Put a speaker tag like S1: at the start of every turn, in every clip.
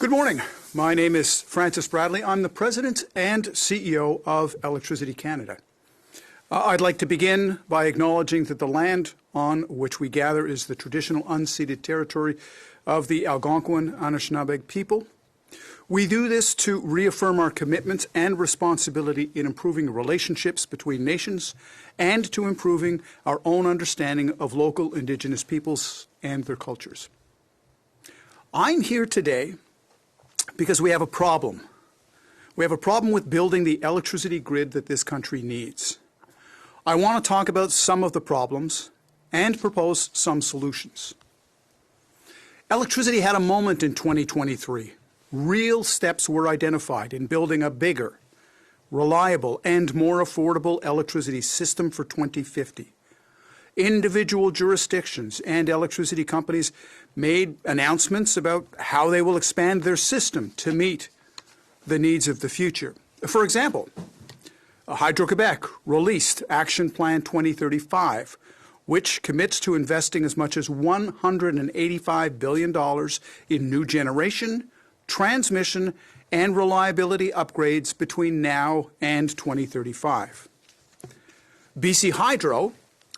S1: Good morning. My name is Francis Bradley. I'm the President and CEO of Electricity Canada. I'd like to begin by acknowledging that the land on which we gather is the traditional unceded territory of the Algonquin Anishinaabe people. We do this to reaffirm our commitment and responsibility in improving relationships between nations and to improving our own understanding of local Indigenous peoples and their cultures. I'm here today because we have a problem. We have a problem with building the electricity grid that this country needs. I want to talk about some of the problems and propose some solutions. Electricity had a moment in 2023. Real steps were identified in building a bigger, reliable, and more affordable electricity system for 2050. Individual jurisdictions and electricity companies made announcements about how they will expand their system to meet the needs of the future. For example, Hydro-Quebec released Action Plan 2035, which commits to investing as much as $185 billion in new generation, transmission, and reliability upgrades between now and 2035. BC Hydro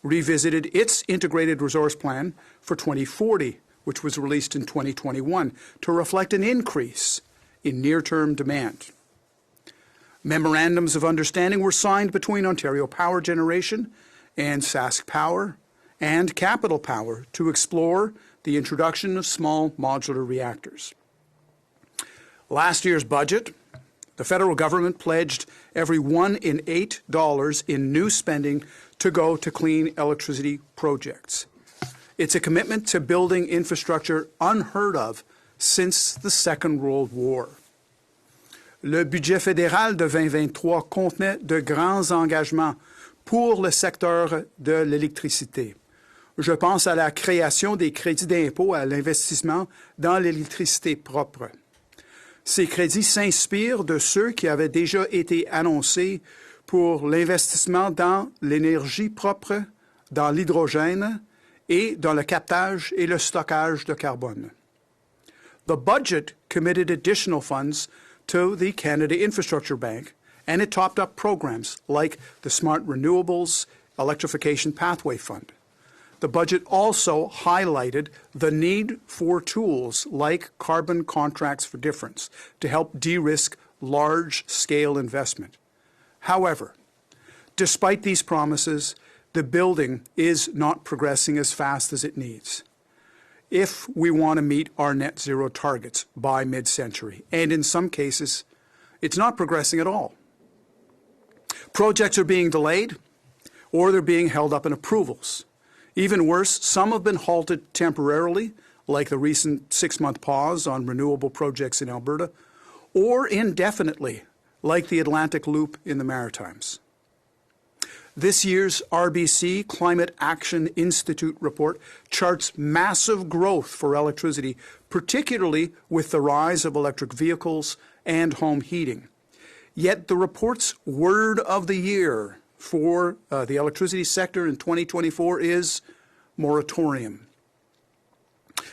S1: revisited its Integrated Resource Plan for 2040, which was released in 2021, to reflect an increase in near-term demand. Memorandums of understanding were signed between Ontario Power Generation and Sask Power and Capital Power to explore the introduction of small modular reactors. Last year's budget, the federal government pledged every $1 in $8 in new spending to go to clean electricity projects. It's a commitment to building infrastructure unheard of since the Second World War. Le budget fédéral de 2023 contenait de grands engagements pour le secteur de l'électricité. Je pense à la création des crédits d'impôt à l'investissement dans l'électricité propre. Ces crédits s'inspirent de ceux qui avaient déjà été annoncés pour l'investissement dans l'énergie propre, dans l'hydrogène et dans le captage et le stockage de carbone. The budget committed additional funds to the Canada Infrastructure Bank, and it topped up programs like the Smart Renewables Electrification Pathway Fund. The budget also highlighted the need for tools like carbon contracts for difference to help de-risk large-scale investment. However, despite these promises, the building is not progressing as fast as it needs if we want to meet our net zero targets by mid-century. And in some cases, it's not progressing at all. Projects are being delayed or they're being held up in approvals. Even worse, some have been halted temporarily, like the recent 6-month pause on renewable projects in Alberta, or indefinitely, like the Atlantic Loop in the Maritimes. This year's RBC Climate Action Institute report charts massive growth for electricity, particularly with the rise of electric vehicles and home heating. Yet the report's word of the year for the electricity sector in 2024 is moratorium.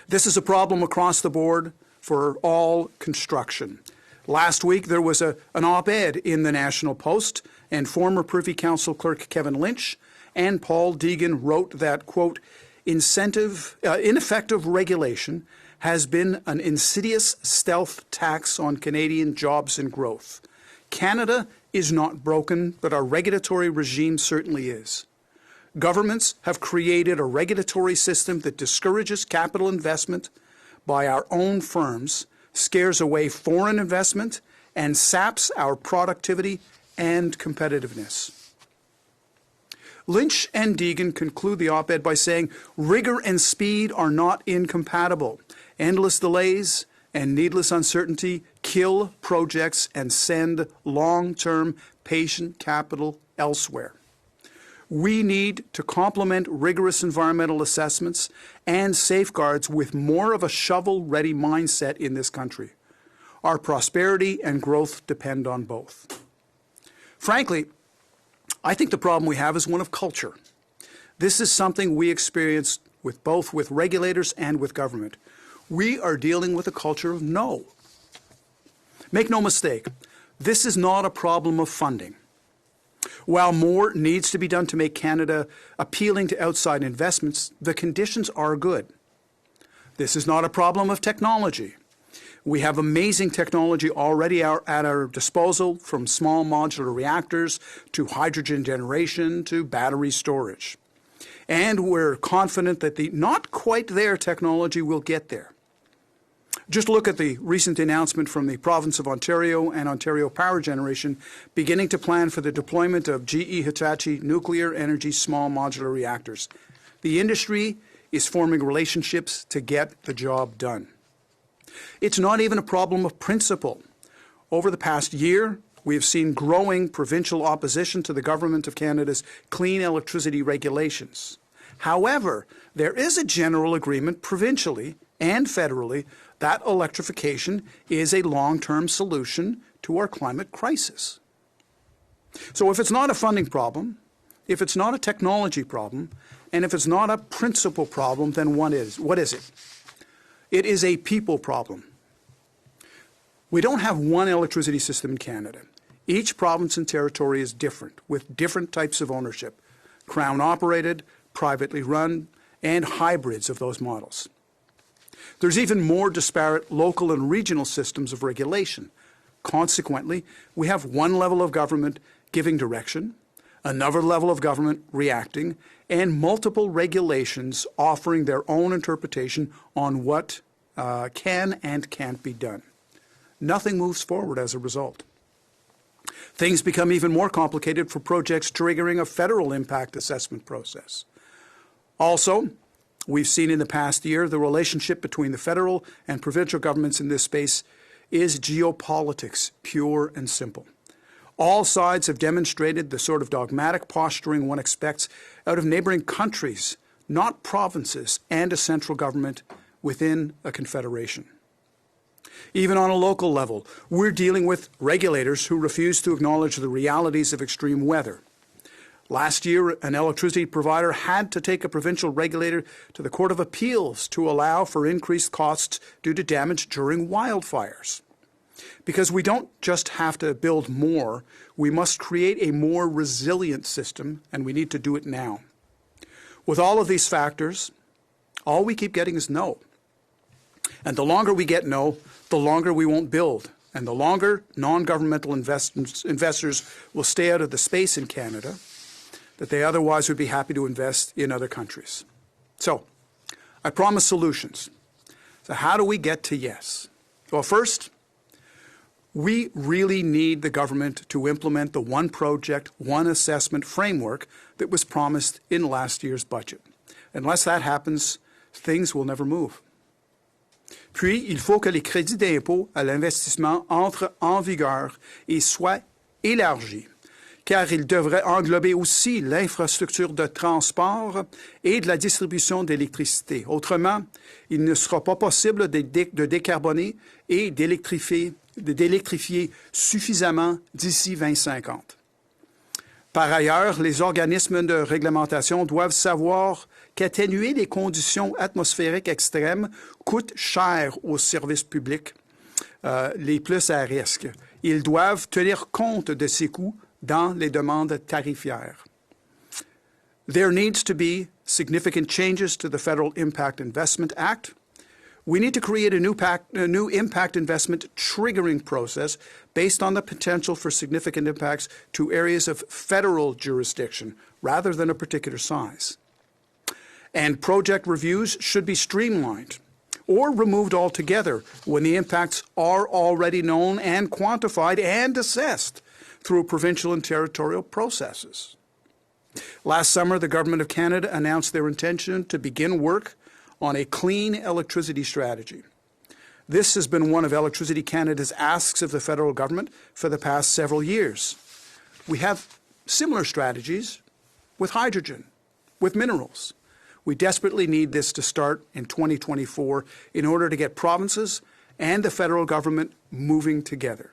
S1: This is a problem across the board for all construction. Last week, there was an op-ed in the National Post, and former Privy Council Clerk Kevin Lynch and Paul Deegan wrote that, quote, ineffective regulation has been an insidious stealth tax on Canadian jobs and growth. Canada is not broken, but our regulatory regime certainly is. Governments have created a regulatory system that discourages capital investment by our own firms, scares away foreign investment, and saps our productivity and competitiveness. Lynch and Deegan conclude the op-ed by saying rigor and speed are not incompatible. Endless delays and needless uncertainty kill projects and send long-term patient capital elsewhere. We need to complement rigorous environmental assessments and safeguards with more of a shovel-ready mindset in this country. Our prosperity and growth depend on both. Frankly, I think the problem we have is one of culture. This is something we experience both with regulators and with government. We are dealing with a culture of no. Make no mistake, this is not a problem of funding. While more needs to be done to make Canada appealing to outside investments, the conditions are good. This is not a problem of technology. We have amazing technology already at our disposal, from small modular reactors to hydrogen generation to battery storage. And we're confident that the not quite there technology will get there. Just look at the recent announcement from the province of Ontario and Ontario Power Generation beginning to plan for the deployment of GE Hitachi nuclear energy small modular reactors. The industry is forming relationships to get the job done. It's not even a problem of principle. Over the past year, we have seen growing provincial opposition to the Government of Canada's clean electricity regulations. However, there is a general agreement provincially and federally that electrification is a long-term solution to our climate crisis. So if it's not a funding problem, if it's not a technology problem, and if it's not a principle problem, then what is it? It is a people problem. We don't have one electricity system in Canada. Each province and territory is different, with different types of ownership, Crown-operated, privately run, and hybrids of those models. There's even more disparate local and regional systems of regulation. Consequently, we have one level of government giving direction, another level of government reacting, and multiple regulations offering their own interpretation on what can and can't be done. Nothing moves forward as a result. Things become even more complicated for projects triggering a federal impact assessment process. Also, we've seen in the past year the relationship between the federal and provincial governments in this space is geopolitics, pure and simple. All sides have demonstrated the sort of dogmatic posturing one expects out of neighboring countries, not provinces, and a central government within a confederation. Even on a local level, we're dealing with regulators who refuse to acknowledge the realities of extreme weather. Last year, an electricity provider had to take a provincial regulator to the Court of Appeals to allow for increased costs due to damage during wildfires. Because we don't just have to build more, we must create a more resilient system, and we need to do it now. With all of these factors, all we keep getting is no. And the longer we get no, the longer we won't build, and the longer non-governmental investors will stay out of the space in Canada that they otherwise would be happy to invest in other countries. So, I promise solutions. So how do we get to yes? Well, first, we really need the government to implement the one project, one assessment framework that was promised in last year's budget. Unless that happens, things will never move. Puis, il faut que les crédits d'impôt à l'investissement entrent en vigueur et soient élargis, car ils devraient englober aussi l'infrastructure de transport et de la distribution d'électricité. Autrement, il ne sera pas possible de décarboner et d'électrifier suffisamment d'ici 2050. Par ailleurs, les organismes de réglementation doivent savoir qu'atténuer les conditions atmosphériques extrêmes coûte cher aux services publics les plus à risque. Ils doivent tenir compte de ces coûts dans les demandes tarifaires. There needs to be significant changes to the Federal Impact Investment Act. We need to create a new impact investment triggering process based on the potential for significant impacts to areas of federal jurisdiction rather than a particular size. And project reviews should be streamlined or removed altogether when the impacts are already known and quantified and assessed through provincial and territorial processes. Last summer, the Government of Canada announced their intention to begin work on a clean electricity strategy. This has been one of Electricity Canada's asks of the federal government for the past several years. We have similar strategies with hydrogen, with minerals. We desperately need this to start in 2024 in order to get provinces and the federal government moving together.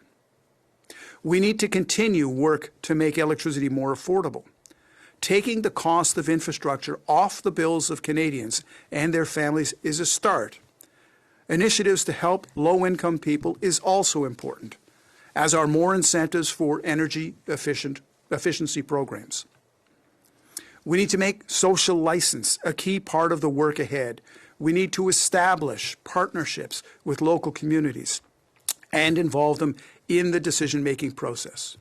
S1: We need to continue work to make electricity more affordable. Taking the cost of infrastructure off the bills of Canadians and their families is a start. Initiatives to help low-income people is also important. as are more incentives for energy efficiency programs. We need to make social license a key part of the work ahead. We need to establish partnerships with local communities and involve them in the decision-making process.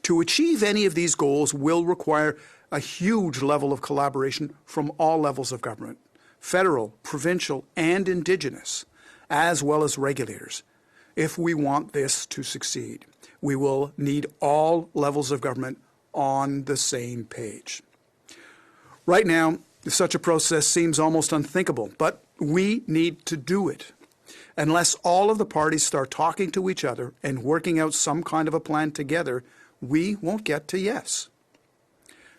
S1: To achieve any of these goals will require a huge level of collaboration from all levels of government, federal, provincial, and Indigenous, as well as regulators. If we want this to succeed, we will need all levels of government on the same page. Right now, such a process seems almost unthinkable, but we need to do it. Unless all of the parties start talking to each other and working out some kind of a plan together, we won't get to yes.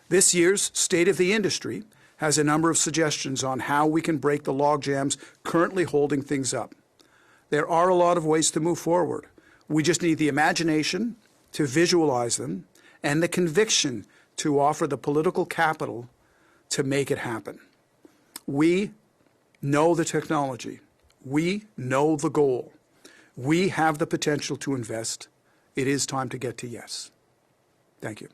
S1: This year's State of the Industry has a number of suggestions on how we can break the logjams currently holding things up. There are a lot of ways to move forward. We just need the imagination to visualize them and the conviction to offer the political capital to make it happen. We know the technology. We know the goal. We have the potential to invest. It is time to get to yes. Thank you.